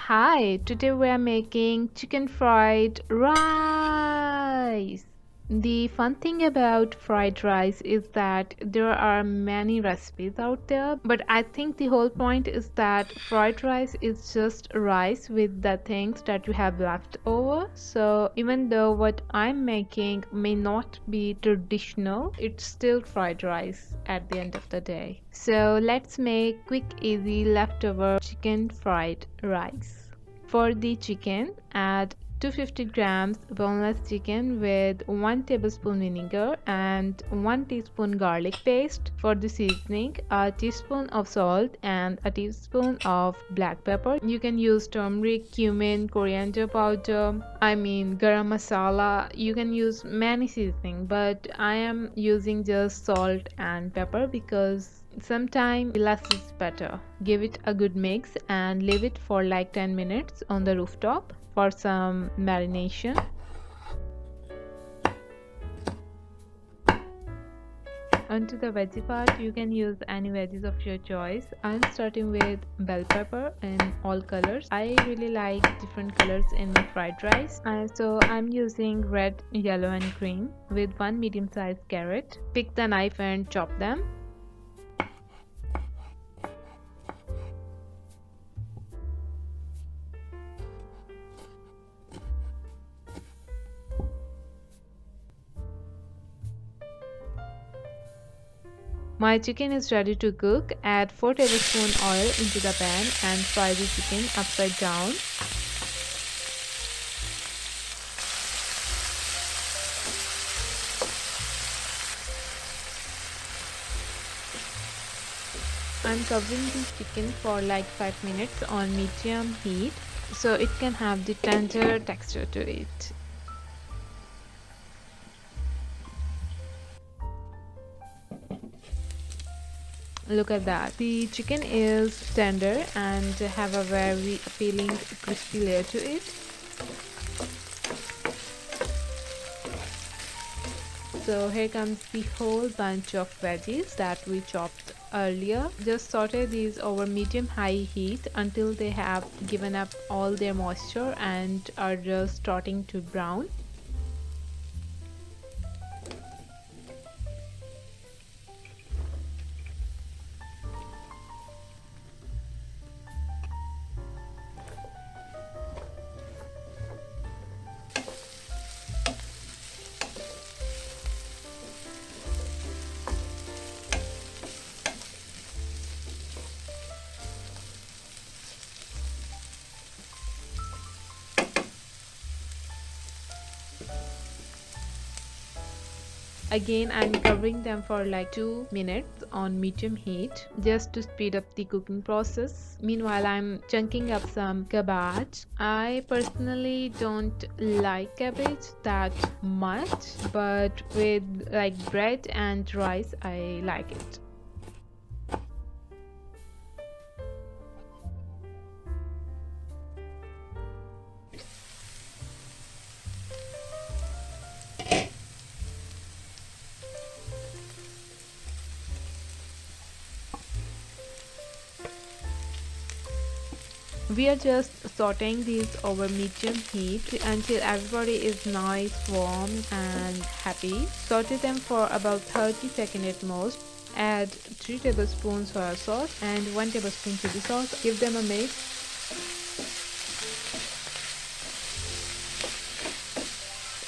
Hi, today we are making chicken fried rice. The fun thing about fried rice is that there are many recipes out there, but I think the whole point is that fried rice is just rice with the things that you have left over. So even though what I'm making may not be traditional, it's still fried rice at the end of the day. So let's make quick, easy leftover chicken fried rice. For the chicken, add 250 grams boneless chicken with 1 tablespoon vinegar and 1 teaspoon garlic paste. For the seasoning, a teaspoon of salt and a teaspoon of black pepper. You can use turmeric, cumin, coriander powder, garam masala. You can use many seasoning, but I am using just salt and pepper because sometimes less is better. Give it a good mix and leave it for like 10 minutes on the rooftop for some marination. Onto the veggie part, you can use any veggies of your choice. I'm starting with bell pepper in all colors. I really like different colors in my fried rice. So I'm using red, yellow and green with one medium-sized carrot. Pick the knife and chop them. My chicken is ready to cook. Add 4 tablespoons oil into the pan and fry the chicken upside down. I'm covering the chicken for like 5 minutes on medium heat so it can have the tender texture to it. Look at that. The chicken is tender and have a very appealing crispy layer to it. So here comes the whole bunch of veggies that we chopped earlier. Just saute these over medium-high heat until they have given up all their moisture and are just starting to brown. Again, I'm covering them for like 2 minutes on medium heat just to speed up the cooking process. Meanwhile, I'm chunking up some cabbage. I personally don't like cabbage that much, but with like bread and rice, I like it. We are just sauteing these over medium heat until everybody is nice, warm and happy. Saute them for about 30 seconds at most. Add 3 tablespoons soya sauce and 1 tablespoon chili sauce. Give them a mix.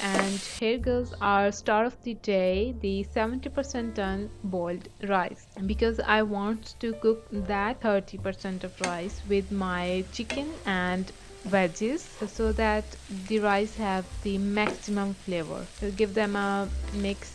And here goes our star of the day, the 70% done boiled rice, because I want to cook that 30% of rice with my chicken and veggies so that the rice have the maximum flavor. So give them a mix.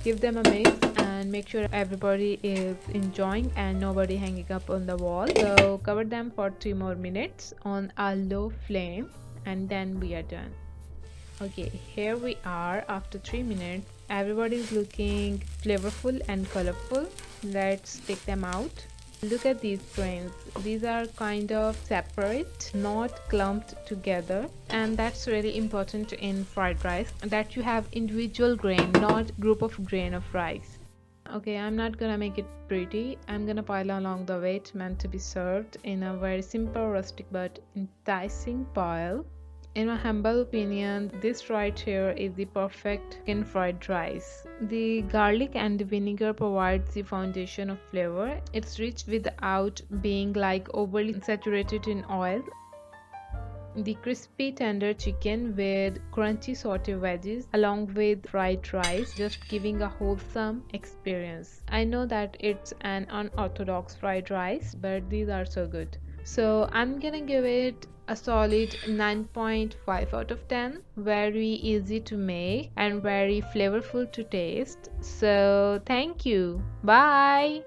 Give them a mix and make sure everybody is enjoying and nobody hanging up on the wall. So cover them for 3 more minutes on a low flame and then we are done. Okay, here we are after 3 minutes. Everybody is looking flavorful and colorful. Let's take them out. Look at these grains. These are kind of separate, not clumped together, and that's really important in fried rice, that you have individual grain, not group of grain of rice. Okay, I'm not gonna make it pretty. I'm gonna pile along the way it's meant to be served in a very simple, rustic but enticing pile. In my humble opinion, this right here is the perfect chicken fried rice. The garlic and the vinegar provides the foundation of flavor. It's rich without being like overly saturated in oil. The crispy tender chicken with crunchy saute veggies along with fried rice, just giving a wholesome experience. I know that it's an unorthodox fried rice, but these are so good. So I'm gonna give it a solid 9.5 out of 10. Very easy to make and very flavorful to taste. So thank you. Bye.